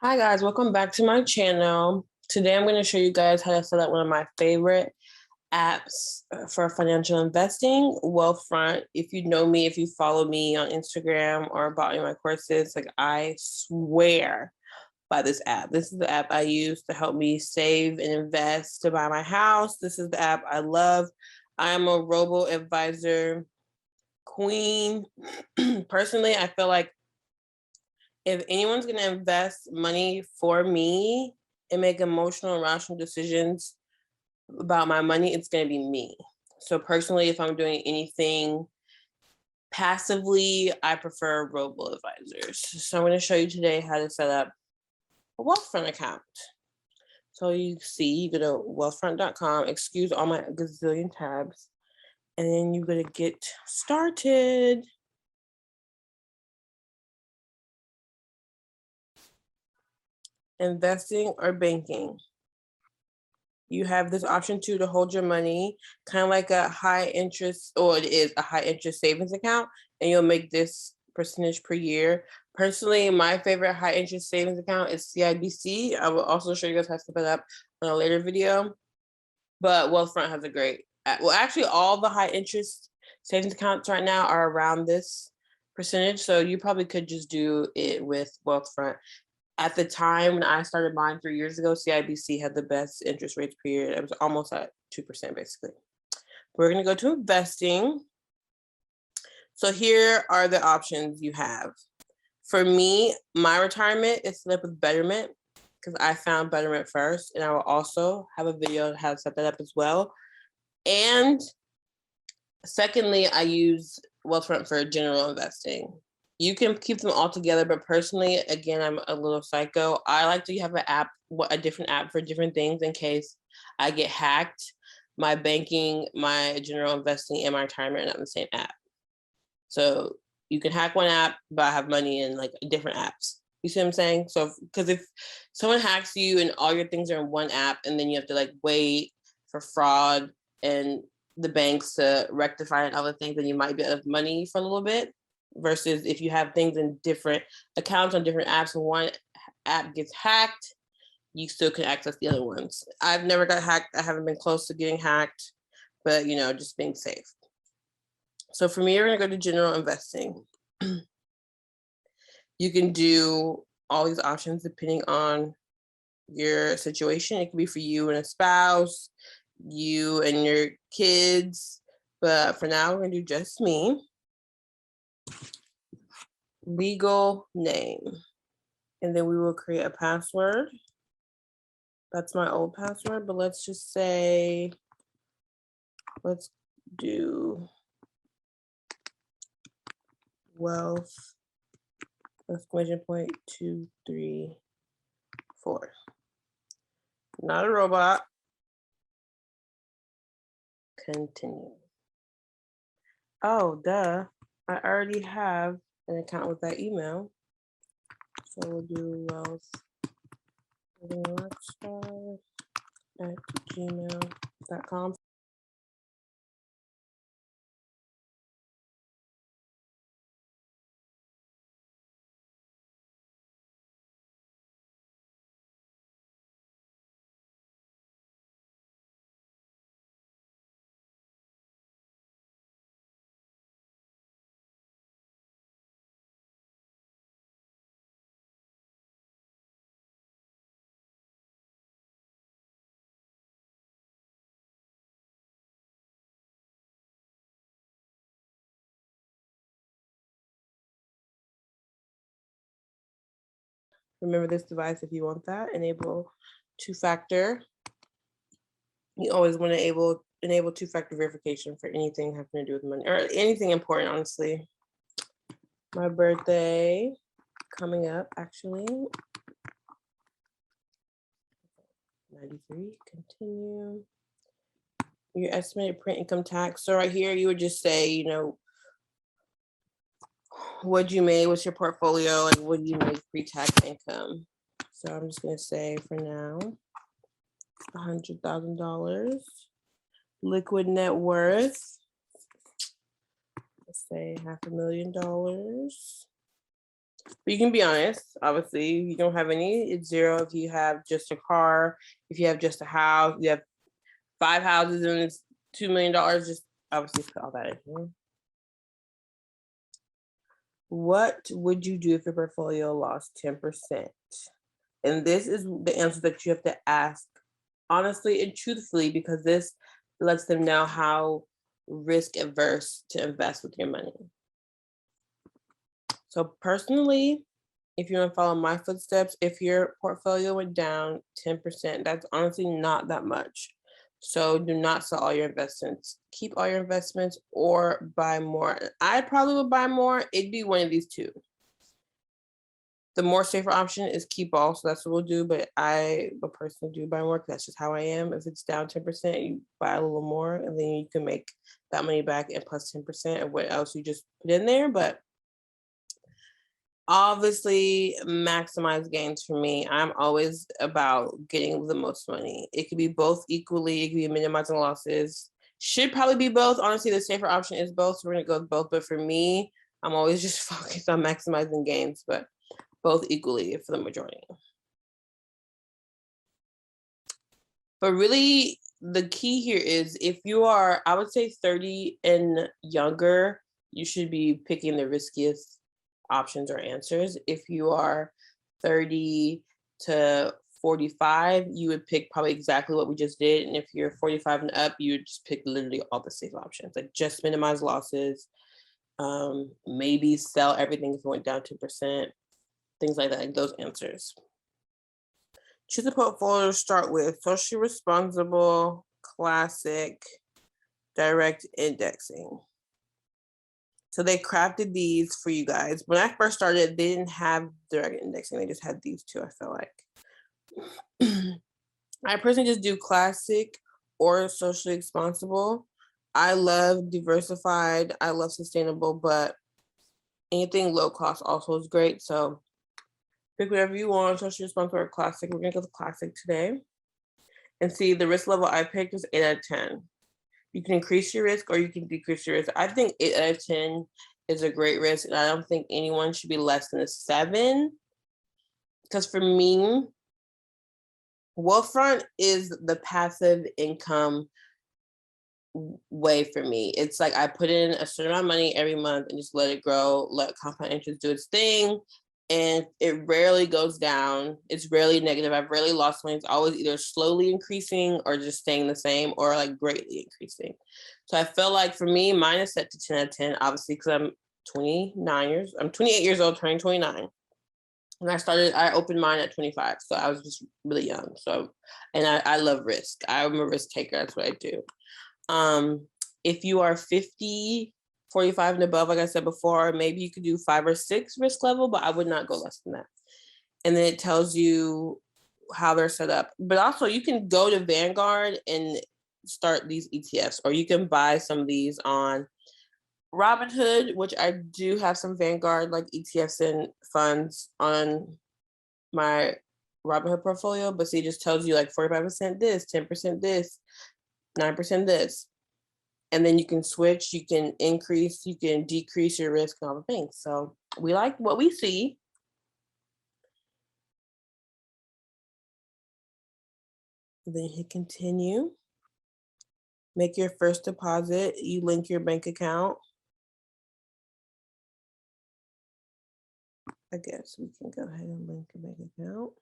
Hi guys, welcome back to my channel. Today I'm going to show you guys how to set up one of my favorite apps for financial investing, Wealthfront. If you know me, if you follow me on Instagram or bought me my courses, like I swear by this app. This is the app I use to help me save and invest to buy my house. This is the app I love. I am a robo advisor queen. Personally, I feel like if anyone's going to invest money for me and make emotional and rational decisions about my money, it's going to be me. So personally, if I'm doing anything passively, I prefer robo advisors. So I'm going to show you today how to set up a Wealthfront account. So you see, you go to wealthfront.com, excuse all my gazillion tabs, and then you're going to get started. Investing or banking. You have this option too to hold your money, kind of like a high interest, or it is a high interest savings account, and you'll make this percentage per year. Personally, my favorite high interest savings account is CIBC. I will also show you guys how to set it up on a later video. But Wealthfront has a great, well, actually, all the high interest savings accounts right now are around this percentage. So you probably could just do it with Wealthfront. At the time when I started mine 3 years ago, CIBC had the best interest rates per year. It was almost at 2%, basically. We're going to go to investing. So here are the options you have. For me, my retirement is set up with Betterment because I found Betterment first, and I will also have a video on how to set that up as well. And secondly, I use Wealthfront for general investing. You can keep them all together, but personally, again, I'm a little psycho. I like to have a different app for different things in case I get hacked. My banking, my general investing, and my retirement are not in the same app. So you can hack one app, but I have money in like different apps. You see what I'm saying? So, because if someone hacks you and all your things are in one app, and then you have to like wait for fraud and the banks to rectify and other things, then you might be out of money for a little bit. Versus if you have things in different accounts on different apps and one app gets hacked, you still can access the other ones. I've never got hacked. I haven't been close to getting hacked, but just being safe. So for me, we're going to go to general investing. You can do all these options depending on your situation. It could be for you and a spouse, you and your kids, but for now, we're going to do just me. Legal name. And then we will create a password. That's my old password, but let's just say, let's do wealth, exclamation point 2, 3, 4. Not a robot. Continue. Oh, duh. I already have an account with that email. So we'll do wealth@gmail.com. Remember this device if you want that. Enable two-factor. You always want to enable two-factor verification for anything having to do with money or anything important, honestly. My birthday coming up, actually. 93, continue. Your estimated print income tax. So right here, you would just say, what you made, what's your portfolio, and what you make pre-tax income. So I'm just gonna say for now, $100,000. Liquid net worth, let's say $500,000. But you can be honest. Obviously, if you don't have any, it's zero. If you have just a car, if you have just a house, you have 5 houses and it's $2 million, just obviously put all that in here. What would you do if your portfolio lost 10%? And this is the answer that you have to ask honestly and truthfully, because this lets them know how risk averse to invest with your money. So personally, if you want to follow my footsteps, if your portfolio went down 10%, that's honestly not that much. So do not sell all your investments. Keep all your investments or buy more. I probably would buy more. It'd be one of these two. The more safer option is keep all, so that's what we'll do. But I would personally do buy more because that's just how I am. If it's down 10%, you buy a little more, and then you can make that money back and plus 10% of what else you just put in there. But obviously, maximize gains for me. I'm always about getting the most money. It could be both equally. It could be minimizing losses. Should probably be both. Honestly, the safer option is both. So we're gonna go with both. But for me, I'm always just focused on maximizing gains, but both equally for the majority. But really, the key here is if you are, I would say 30 and younger, you should be picking the riskiest options or answers. If you are 30 to 45, you would pick probably exactly what we just did. And if you're 45 and up, you would just pick literally all the safe options, like just minimize losses, maybe sell everything if it went down 2%, things like that, like those answers. Choose a portfolio to start with: socially responsible, classic, direct indexing. So they crafted these for you guys. When I first started, they didn't have direct indexing. They just had these two, I feel like. I personally just do classic or socially responsible. I love diversified. I love sustainable, but anything low cost also is great. So pick whatever you want, socially responsible or classic. We're gonna go with classic today. And see, the risk level I picked was 8 out of 10. You can increase your risk or you can decrease your risk. I think 8 out of 10 is a great risk, and I don't think anyone should be less than a 7. Because for me, Wealthfront is the passive income way for me. It's like I put in a certain amount of money every month and just let it grow, let compound interest do its thing. And it rarely goes down. It's rarely negative. I've rarely lost money. It's always either slowly increasing or just staying the same or like greatly increasing. So I feel like for me, mine is set to 10 out of 10, obviously, because I'm 28 years old, turning 29. And I opened mine at 25. So I was just really young. So, and I love risk. I'm a risk taker. That's what I do. If you are 50, 45 and above, like I said before, maybe you could do 5 or 6 risk level, but I would not go less than that. And then it tells you how they're set up. But also you can go to Vanguard and start these ETFs, or you can buy some of these on Robinhood, which I do have some Vanguard like ETFs and funds on my Robinhood portfolio. But see, it just tells you like 45% this, 10% this, 9% this. And then you can switch, you can increase, you can decrease your risk and all the things. So we like what we see. Then hit continue. Make your first deposit. You link your bank account. I guess we can go ahead and link a bank account.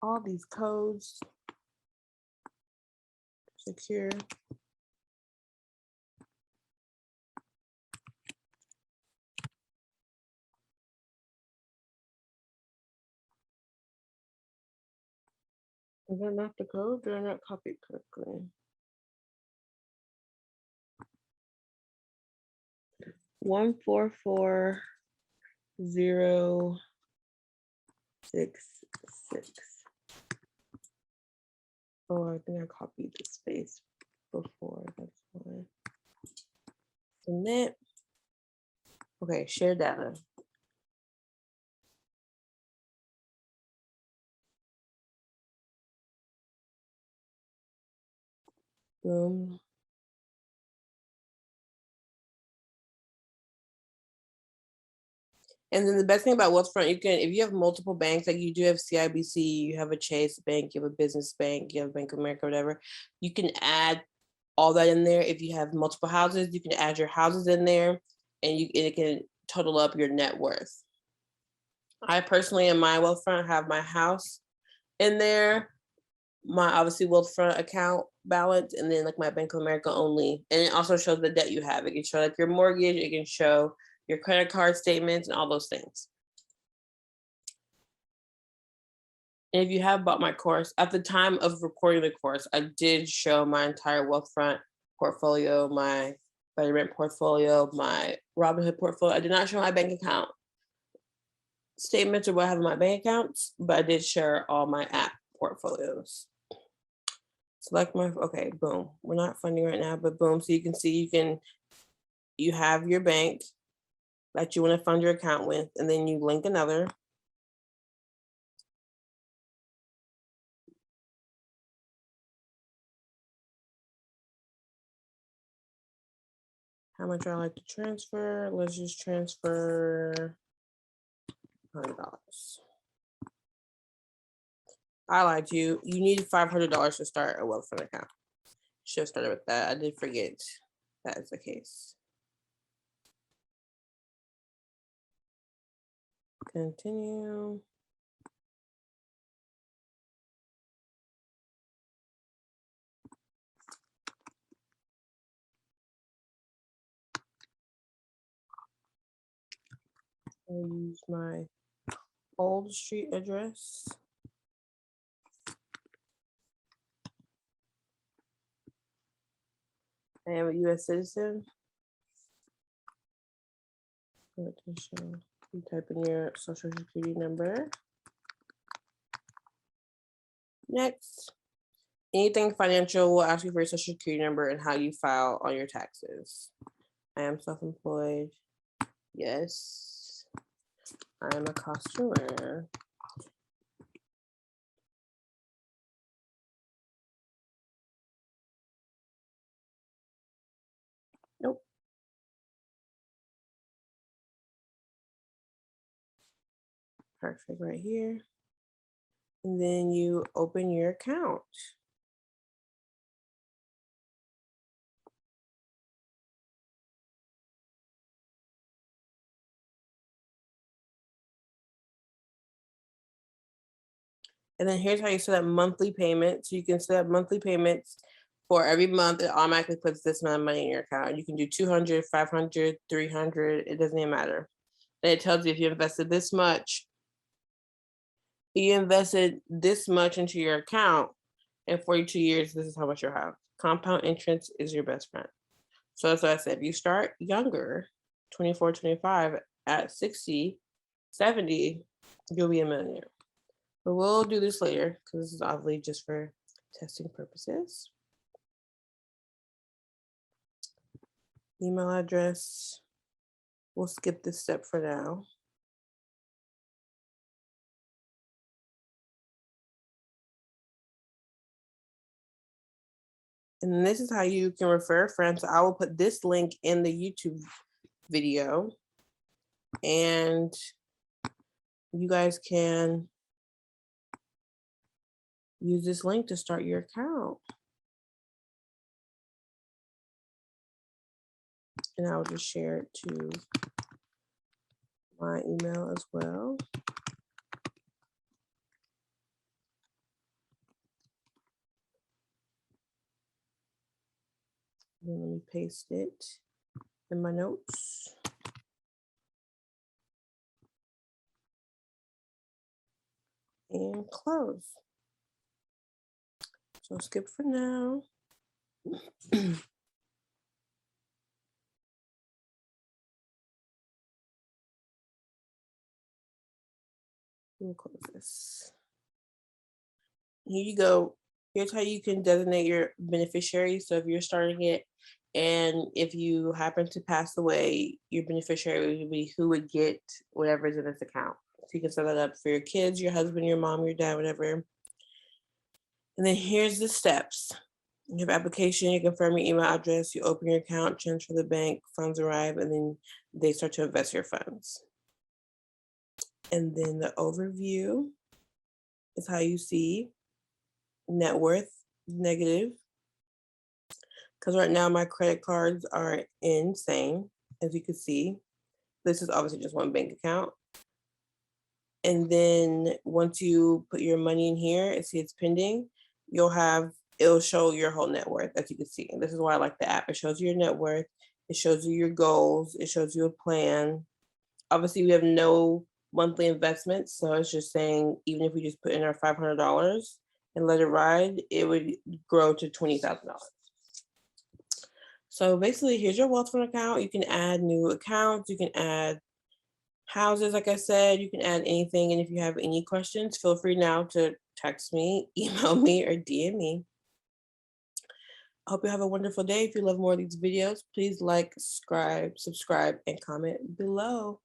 All these codes, secure. Is that not the code? Did I not copy it correctly? 144066. Oh, I think I copied the space before. That's why. Submit. Okay, share data. Boom. And then the best thing about Wealthfront, you can, if you have multiple banks, like you do have CIBC, you have a Chase Bank, you have a business bank, you have Bank of America, whatever, you can add all that in there. If you have multiple houses, you can add your houses in there, and it can total up your net worth. I personally, in my Wealthfront, have my house in there, my obviously Wealthfront account balance, and then like my Bank of America only. And it also shows the debt you have. It can show like your mortgage, it can show your credit card statements and all those things. And if you have bought my course, at the time of recording the course, I did show my entire Wealthfront portfolio, my Betterment portfolio, my Robinhood portfolio. I did not show my bank account statements or what I have in my bank accounts, but I did share all my app portfolios. Select my, okay, boom. We're not funding right now, but boom. So you can see you have your bank that you want to fund your account with, and then you link another. How much I like to transfer? Let's just transfer $100. I lied to you. You need $500 to start a Wealthfront account. Should have started with that. I did forget that is the case. Continue. I'll use my old street address. I am a U.S. citizen. You type in your social security number. Next. Anything financial will ask you for your social security number and how you file on your taxes. I am self-employed. Yes. I am a costumer. Nope. Perfect, right here. And then you open your account. And then here's how you set up monthly payments. So you can set up monthly payments for every month. It automatically puts this amount of money in your account. You can do 200, 500, 300. It doesn't even matter. And it tells you if you invested this much. You invested this much into your account in 42 years, this is how much you'll have. Compound interest is your best friend. So that's what I said. If you start younger, 24, 25, at 60, 70, you'll be a millionaire. But we'll do this later because this is obviously just for testing purposes. Email address. We'll skip this step for now. And this is how you can refer friends. I will put this link in the YouTube video. And you guys can use this link to start your account. And I'll just share it to my email as well. And let me paste it in my notes. And close. So skip for now. We'll close this. Here you go. Here's how you can designate your beneficiary. So if you're starting it and if you happen to pass away, your beneficiary would be who would get whatever is in this account. So you can set that up for your kids, your husband, your mom, your dad, whatever. And then here's the steps. You have application, you confirm your email address, you open your account, transfer the bank, funds arrive, and then they start to invest your funds. And then the overview is how you see net worth negative. Because right now my credit cards are insane, as you can see. This is obviously just one bank account. And then once you put your money in here and see it's pending, it'll show your whole net worth, as you can see. And this is why I like the app. It shows you your net worth. It shows you your goals. It shows you a plan. Obviously, we have no monthly investments. So it's just saying, even if we just put in our $500 and let it ride, it would grow to $20,000. So basically, here's your Wealthfront account. You can add new accounts. You can add houses, like I said. You can add anything. And if you have any questions, feel free now to text me, email me, or DM me. I hope you have a wonderful day. If you love more of these videos, please like, subscribe, and comment below.